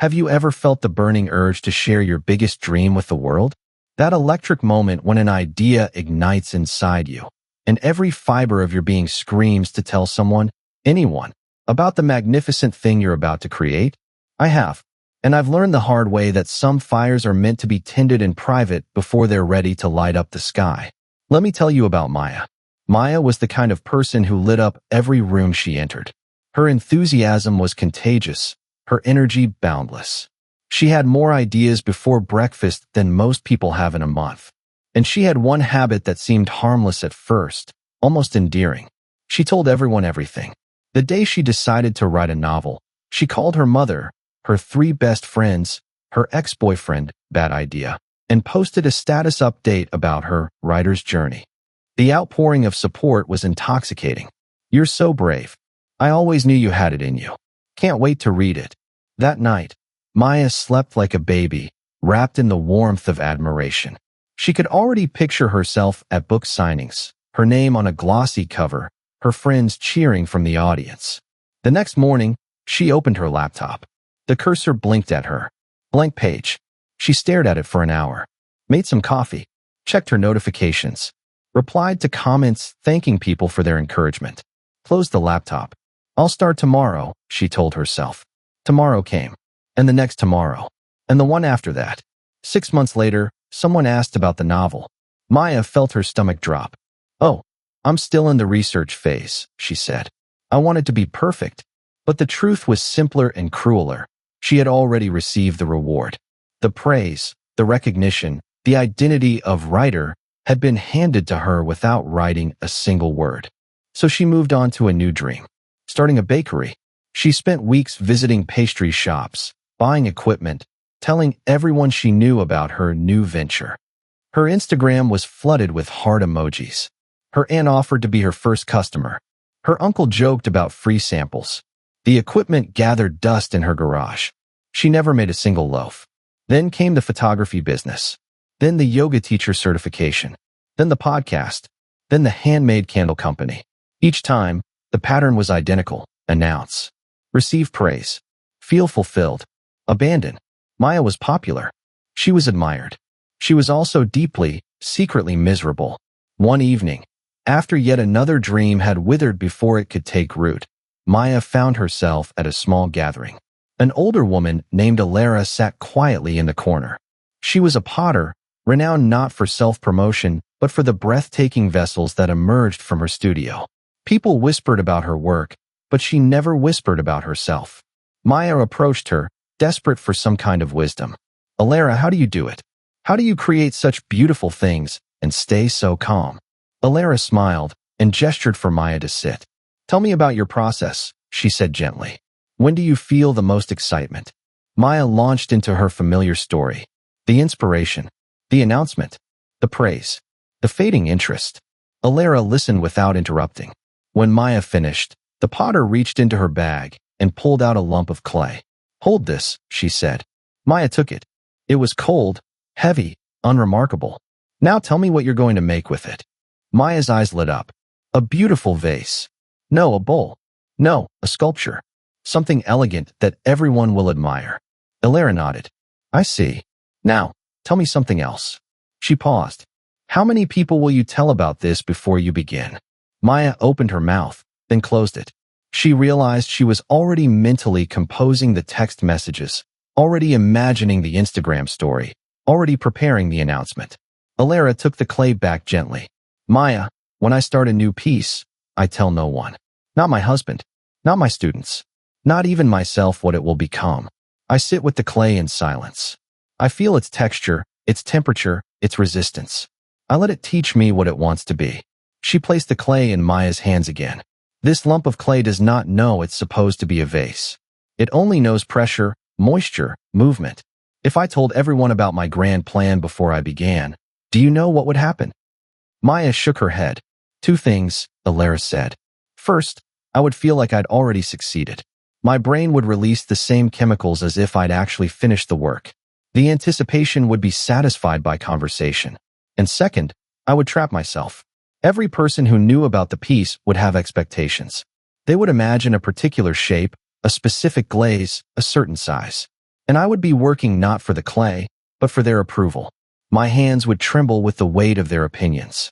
Have you ever felt the burning urge to share your biggest dream with the world? That electric moment when an idea ignites inside you, and every fiber of your being screams to tell someone, anyone, about the magnificent thing you're about to create? I have. And I've learned the hard way that some fires are meant to be tended in private before they're ready to light up the sky. Let me tell you about Maya. Maya was the kind of person who lit up every room she entered. Her enthusiasm was contagious, her energy boundless. She had more ideas before breakfast than most people have in a month. And she had one habit that seemed harmless at first, almost endearing. She told everyone everything. The day she decided to write a novel, she called her mother, her 3 best friends, her ex-boyfriend, bad idea, and posted a status update about her writer's journey. The outpouring of support was intoxicating. You're so brave. I always knew you had it in you. Can't wait to read it. That night, Maya slept like a baby, wrapped in the warmth of admiration. She could already picture herself at book signings, her name on a glossy cover, her friends cheering from the audience. The next morning, she opened her laptop. The cursor blinked at her. Blank page. She stared at it for an hour, made some coffee, checked her notifications, replied to comments thanking people for their encouragement, closed the laptop. I'll start tomorrow, she told herself. Tomorrow came, and the next tomorrow, and the one after that. 6 months later, someone asked about the novel. Maya felt her stomach drop. Oh, I'm still in the research phase, she said. I wanted to be perfect, but the truth was simpler and crueler. She had already received the reward. The praise, the recognition, the identity of writer had been handed to her without writing a single word. So she moved on to a new dream, starting a bakery. She spent weeks visiting pastry shops, buying equipment, telling everyone she knew about her new venture. Her Instagram was flooded with heart emojis. Her aunt offered to be her first customer. Her uncle joked about free samples. The equipment gathered dust in her garage. She never made a single loaf. Then came the photography business. Then the yoga teacher certification. Then the podcast. Then the handmade candle company. Each time, the pattern was identical. Announce. Receive praise. Feel fulfilled. Abandon. Maya was popular. She was admired. She was also deeply, secretly miserable. One evening, after yet another dream had withered before it could take root, Maya found herself at a small gathering. An older woman named Alara sat quietly in the corner. She was a potter, renowned not for self-promotion, but for the breathtaking vessels that emerged from her studio. People whispered about her work, but she never whispered about herself. Maya approached her, desperate for some kind of wisdom. Alara, how do you do it? How do you create such beautiful things and stay so calm? Alara smiled and gestured for Maya to sit. Tell me about your process, she said gently. When do you feel the most excitement? Maya launched into her familiar story. The inspiration, the announcement, the praise, the fading interest. Alara listened without interrupting. When Maya finished, the potter reached into her bag and pulled out a lump of clay. Hold this, she said. Maya took it. It was cold, heavy, unremarkable. Now tell me what you're going to make with it. Maya's eyes lit up. A beautiful vase. No, a bowl. No, a sculpture. Something elegant that everyone will admire. Alara nodded. I see. Now, tell me something else. She paused. How many people will you tell about this before you begin? Maya opened her mouth, then closed it. She realized she was already mentally composing the text messages, already imagining the Instagram story, already preparing the announcement. Alara took the clay back gently. Maya, when I start a new piece, I tell no one. Not my husband, not my students, not even myself what it will become. I sit with the clay in silence. I feel its texture, its temperature, its resistance. I let it teach me what it wants to be. She placed the clay in Maya's hands again. This lump of clay does not know it's supposed to be a vase. It only knows pressure, moisture, movement. If I told everyone about my grand plan before I began, do you know what would happen? Maya shook her head. 2 things, Alara said. First, I would feel like I'd already succeeded. My brain would release the same chemicals as if I'd actually finished the work. The anticipation would be satisfied by conversation. And second, I would trap myself. Every person who knew about the piece would have expectations. They would imagine a particular shape, a specific glaze, a certain size. And I would be working not for the clay, but for their approval. My hands would tremble with the weight of their opinions.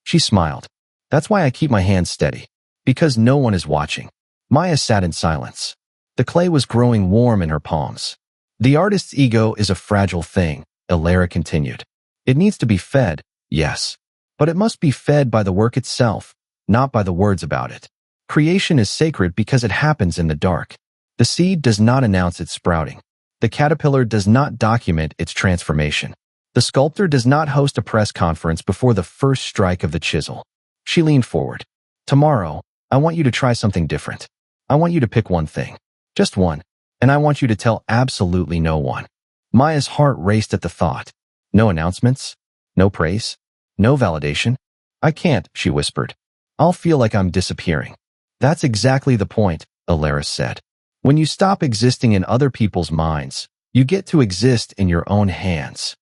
She smiled. That's why I keep my hands steady. Because no one is watching. Maya sat in silence. The clay was growing warm in her palms. The artist's ego is a fragile thing, Ilara continued. It needs to be fed, yes. But it must be fed by the work itself, not by the words about it. Creation is sacred because it happens in the dark. The seed does not announce its sprouting. The caterpillar does not document its transformation. The sculptor does not host a press conference before the first strike of the chisel. She leaned forward. Tomorrow, I want you to try something different. I want you to pick one thing. Just one. And I want you to tell absolutely no one. Maya's heart raced at the thought. No announcements? No praise? No validation? I can't, she whispered. I'll feel like I'm disappearing. That's exactly the point, Ilara said. When you stop existing in other people's minds, you get to exist in your own hands.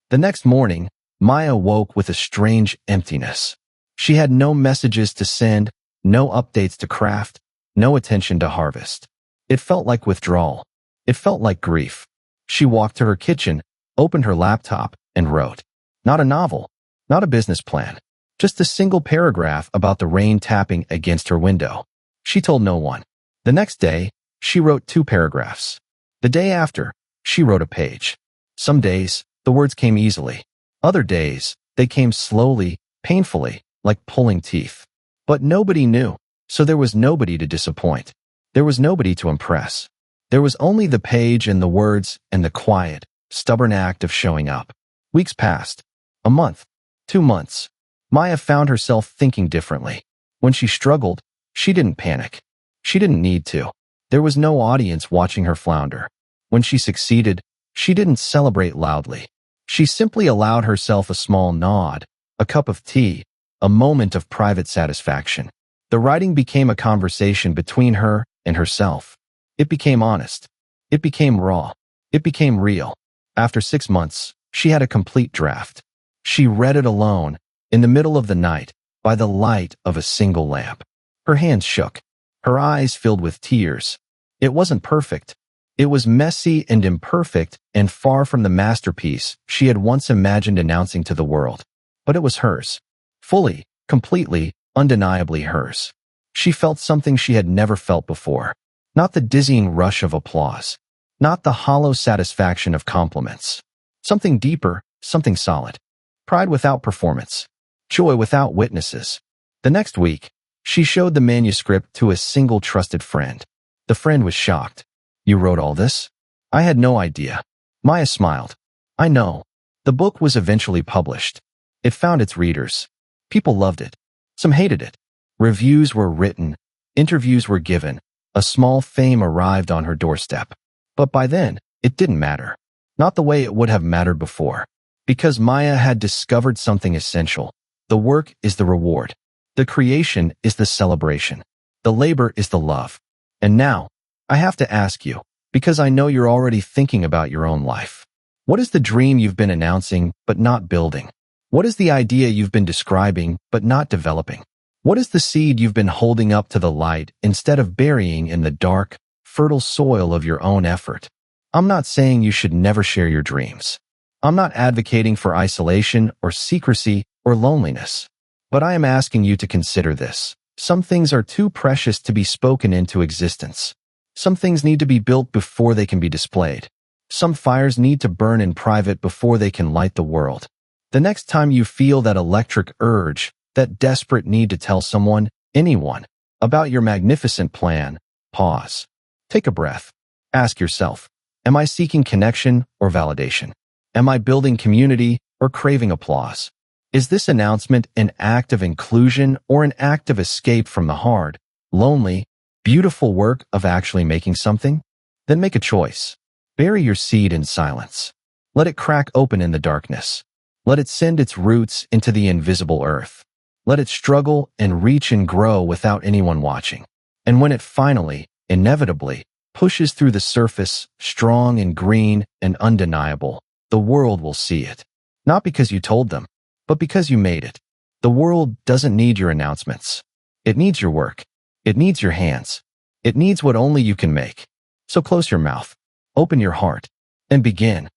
The next morning, Maya woke with a strange emptiness. She had no messages to send, no updates to craft, no attention to harvest. It felt like withdrawal. It felt like grief. She walked to her kitchen, opened her laptop, and wrote. Not a novel, not a business plan, just a single paragraph about the rain tapping against her window. She told no one. The next day, she wrote 2 paragraphs. The day after, she wrote a page. Some days, the words came easily. Other days, they came slowly, painfully, like pulling teeth. But nobody knew, so there was nobody to disappoint. There was nobody to impress. There was only the page and the words and the quiet, stubborn act of showing up. Weeks passed. A month. 2 months. Maya found herself thinking differently. When she struggled, she didn't panic. She didn't need to. There was no audience watching her flounder. When she succeeded, she didn't celebrate loudly. She simply allowed herself a small nod, a cup of tea, a moment of private satisfaction. The writing became a conversation between her and herself. It became honest. It became raw. It became real. After 6 months, she had a complete draft. She read it alone, in the middle of the night, by the light of a single lamp. Her hands shook. Her eyes filled with tears. It wasn't perfect. It was messy and imperfect and far from the masterpiece she had once imagined announcing to the world. But it was hers. Fully, completely, undeniably hers. She felt something she had never felt before. Not the dizzying rush of applause. Not the hollow satisfaction of compliments. Something deeper, something solid. Pride without performance. Joy without witnesses. The next week, she showed the manuscript to a single trusted friend. The friend was shocked. You wrote all this? I had no idea. Maya smiled. I know. The book was eventually published. It found its readers. People loved it. Some hated it. Reviews were written. Interviews were given. A small fame arrived on her doorstep. But by then, it didn't matter. Not the way it would have mattered before. Because Maya had discovered something essential. The work is the reward. The creation is the celebration. The labor is the love. And now, I have to ask you, because I know you're already thinking about your own life. What is the dream you've been announcing but not building? What is the idea you've been describing but not developing? What is the seed you've been holding up to the light instead of burying in the dark, fertile soil of your own effort? I'm not saying you should never share your dreams. I'm not advocating for isolation or secrecy or loneliness. But I am asking you to consider this. Some things are too precious to be spoken into existence. Some things need to be built before they can be displayed. Some fires need to burn in private before they can light the world. The next time you feel that electric urge, that desperate need to tell someone, anyone, about your magnificent plan, pause. Take a breath. Ask yourself, am I seeking connection or validation? Am I building community or craving applause? Is this announcement an act of inclusion or an act of escape from the hard, lonely, beautiful work of actually making something? Then make a choice. Bury your seed in silence. Let it crack open in the darkness. Let it send its roots into the invisible earth. Let it struggle and reach and grow without anyone watching. And when it finally, inevitably, pushes through the surface, strong and green and undeniable, the world will see it. Not because you told them, but because you made it. The world doesn't need your announcements. It needs your work. It needs your hands. It needs what only you can make. So close your mouth. Open your heart. and begin.